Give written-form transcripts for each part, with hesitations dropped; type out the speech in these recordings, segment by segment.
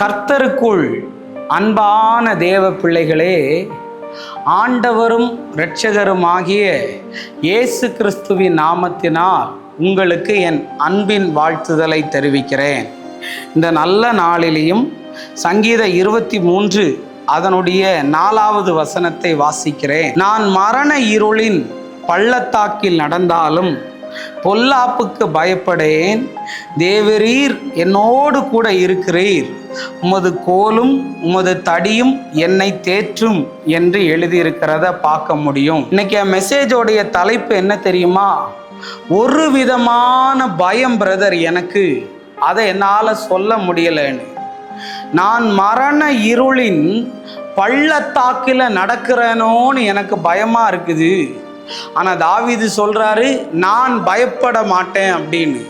கர்த்தருக்குள் அன்பான தேவ பிள்ளைகளே, ஆண்டவரும் இரட்சகருமாகிய இயேசு கிறிஸ்துவின் நாமத்தினால் உங்களுக்கு என் அன்பின் வாழ்த்துதலை தெரிவிக்கிறேன். இந்த நல்ல நாளிலேயும் சங்கீத 23 அதனுடைய 4வது வசனத்தை வாசிக்கிறேன். நான் மரண இருளின் பள்ளத்தாக்கில் நடந்தாலும் பொல்லாப்புக்கு பயப்படேன், தேவரீர் என்னோடு கூட இருக்கிறீர், உமது கோலும் உமது தடியும் என்னை தேற்றும் என்று எழுதியிருக்கிறத பார்க்க முடியும். இன்னைக்கு என் மெசேஜோடைய தலைப்பு என்ன தெரியுமா? ஒரு விதமான பயம் பிரதர், எனக்கு அதை என்னால் சொல்ல முடியலன்னு. நான் மரண இருளின் பள்ளத்தாக்கில் நடக்கிறேனோன்னு எனக்கு பயமா இருக்குது. ஆனால் தாவீது சொல்றாரு, நான் பயப்பட மாட்டேன் அப்படின்னு.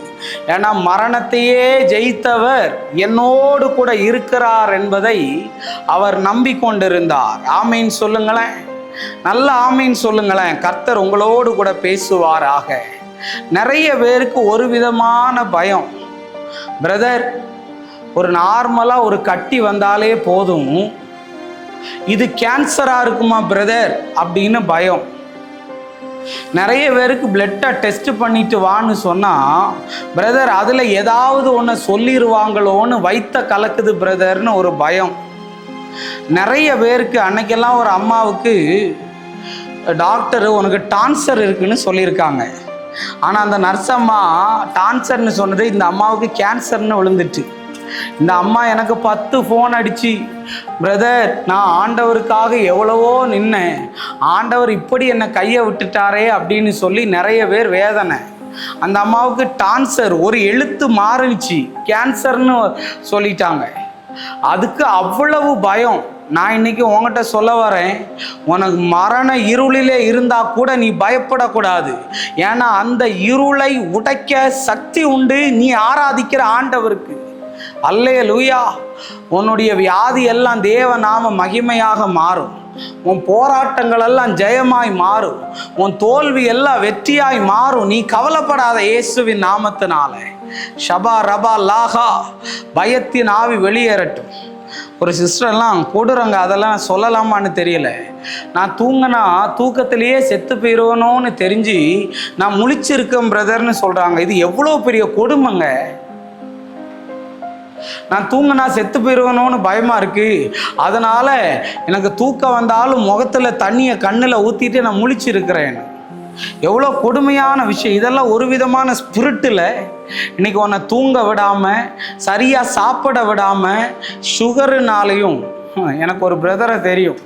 ஏன்னா மரணத்தையே ஜெயித்தவர் என்னோடு கூட இருக்கிறார் என்பதை அவர் நம்பிக்கொண்டிருந்தார். ஆமீன் சொல்லுங்களேன், நல்ல ஆமீன் சொல்லுங்களேன். கர்த்தர் உங்களோடு கூட பேசுவாராக. நிறைய பேருக்கு ஒரு விதமான பயம் பிரதர். ஒரு நார்மலாக ஒரு கட்டி வந்தாலே போதும், இது கேன்சராக இருக்குமா பிரதர் அப்படின்னு பயம். நிறைய பேருக்கு பிளட்டை டெஸ்ட் பண்ணிட்டு வான்னு சொன்னால், பிரதர் அதில் ஏதாவது ஒன்று சொல்லிடுவாங்களோன்னு வைத்த கலக்குது பிரதர்னு ஒரு பயம். நிறைய பேருக்கு அன்னைக்கெல்லாம் ஒரு அம்மாவுக்கு டாக்டர் உனக்கு டான்சர் இருக்குன்னு சொல்லியிருக்காங்க. ஆனால் அந்த நர்ஸம்மா டான்சர்னு சொன்னது இந்த அம்மாவுக்கு கேன்சர்னு விழுந்துட்டு. இந்த அம்மா எனக்கு 10 ஃபோன் அடிச்சு, பிரதர் நான் ஆண்டவருக்காக எவ்வளவோ நின்னேன், ஆண்டவர் இப்படி என்னை கையை விட்டுட்டாரே அப்படின்னு சொல்லி நிறைய பேர் வேதனை. அந்த அம்மாவுக்கு டான்சர், ஒரு எழுத்து மாறிச்சு, கேன்சர்னு சொல்லிட்டாங்க. அதுக்கு அவ்வளவு பயம். நான் இன்னைக்கு உங்ககிட்ட சொல்ல வரேன், உனக்கு மரண இருளிலே இருந்தா கூட நீ பயப்படக்கூடாது. ஏன்னா அந்த இருளை உடைக்க சக்தி உண்டு நீ ஆராதிக்கிற ஆண்டவருக்கு. அல்லேலூயா. உன்னுடைய வியாதி எல்லாம் தேவ நாம மகிமையாக மாறும். உன் போராட்டங்கள் எல்லாம் ஜெயமாய் மாறும். உன் தோல்வி எல்லாம் வெற்றியாய் மாறும். நீ கவலைப்படாத, இயேசுவின் நாமத்தினால. ஷபா ரபா லாகா, பயத்தின் ஆவி வெளியேறட்டும். ஒரு சிஸ்டர்லாம் கொடுறாங்க, அதெல்லாம் சொல்லலாமான்னு தெரியல. நான் தூங்கினா தூக்கத்திலேயே செத்து போயிடுவனோன்னு தெரிஞ்சு நான் முழிச்சிருக்கேன் பிரதர்னு சொல்கிறாங்க. இது எவ்வளோ பெரிய கொடுமைங்க. நான் தூங்கினா செத்து போயிடுவேனோன்னு பயமாக இருக்குது, அதனால் எனக்கு தூக்கம் வந்தாலும் முகத்தில் தண்ணியை கண்ணில் ஊற்றிட்டு நான் முழிச்சிருக்கிறேன். எவ்வளோ கொடுமையான விஷயம். இதெல்லாம் ஒரு விதமான ஸ்பிரிட்டில் இன்னைக்கு உன்னை தூங்க விடாமல், சரியாக சாப்பிட விடாமல், சுகருனாலையும். எனக்கு ஒரு பிரதரை தெரியும்,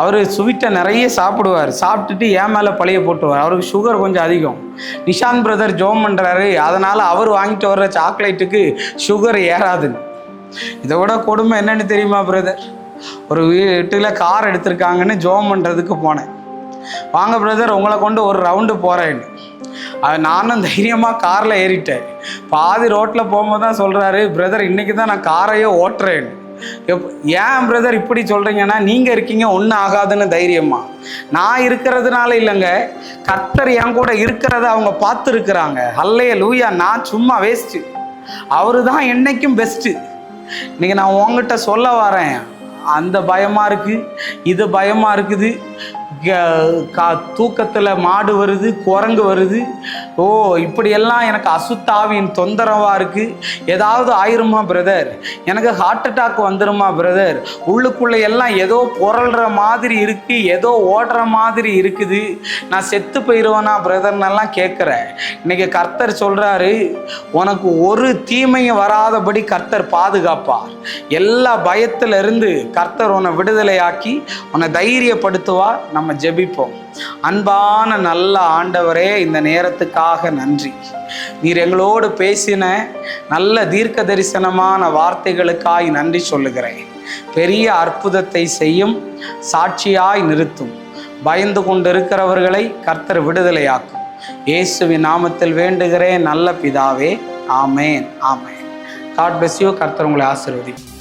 அவர் ஸ்வீட்டை நிறைய சாப்பிடுவார், சாப்பிட்டுட்டு ஏன் மேலே பழைய போட்டுவார். அவருக்கு சுகர் கொஞ்சம் அதிகம். நிஷாந்த் பிரதர் ஜோம் பண்ணுறாரு, அதனால் அவர் வாங்கிட்டு வர்ற சாக்லேட்டுக்கு சுகர் ஏறாதுன்னு. இதை விட கொடுமை என்னன்னு தெரியுமா பிரதர்? ஒரு வீட்டில் கார் எடுத்திருக்காங்கன்னு ஜோம் பண்ணுறதுக்கு போனேன். வாங்க பிரதர் உங்களை கொண்டு ஒரு ரவுண்டு போகிறேன்னு. அது நானும் தைரியமாக காரில் ஏறிட்டேன். பாதி ரோட்டில் போகும்போது தான் சொல்கிறாரு, பிரதர் இன்றைக்கி தான் நான் காரையே ஓட்டுறேன்னு. ஏன் பிரதர் இப்படி சொல்கிறீங்கன்னா, நீங்கள் இருக்கீங்க ஒன்றும் ஆகாதுன்னு தைரியமா. நான் இருக்கிறதுனால இல்லைங்க, கர்த்தர் என் கூட இருக்கிறத அவங்க பார்த்துருக்குறாங்க. அல்லேலூயா. நான் சும்மா வேஸ்ட்டு, அவரு தான் என்னைக்கும் பெஸ்ட்டு. இன்னைக்கு நான் உங்ககிட்ட சொல்ல வரேன், அந்த பயமாக இருக்குது, இது பயமாக இருக்குது. தூக்கத்தில் மாடு வருது, குரங்கு வருது, ஓ இப்படியெல்லாம் எனக்கு அசுத்தாவின் தொந்தரவாக இருக்குது. ஏதாவது ஆயிருமா பிரதர்? எனக்கு ஹார்ட் அட்டாக் வந்துடுமா பிரதர்? உள்ளுக்குள்ளே எல்லாம் ஏதோ புரள்ற மாதிரி இருக்குது, ஏதோ ஓடுற மாதிரி இருக்குது, நான் செத்து போயிடுவேனா பிரதர்னெல்லாம் கேட்குறேன். இன்றைக்கி கர்த்தர் சொல்கிறாரு, உனக்கு ஒரு தீமையும் வராதபடி கர்த்தர் பாதுகாப்பார். எல்லா பயத்திலிருந்து கர்த்தர் உன்னை விடுதலையாக்கி உன்னை தைரியப்படுத்துவார். நம்ம ஜெபிப்போம். அன்பான நல்ல ஆண்டவரே, இந்த நேரத்துக்காக நன்றி. நீர் எங்களோடு பேசின நல்ல தீர்க்க தரிசனமான வார்த்தைகளுக்காய் நன்றி சொல்லுகிறேன். பெரிய அற்புதத்தை செய்யும், சாட்சியாய் நிறுத்தும். பயந்து கொண்டிருக்கிறவர்களை கர்த்தர் விடுதலையாக்கும். இயேசுவின் நாமத்தில் வேண்டுகிறேன் நல்ல பிதாவே, ஆமேன் ஆமேன். God bless you. கர்த்தர் உங்களை ஆசீர்வதிப்பார்.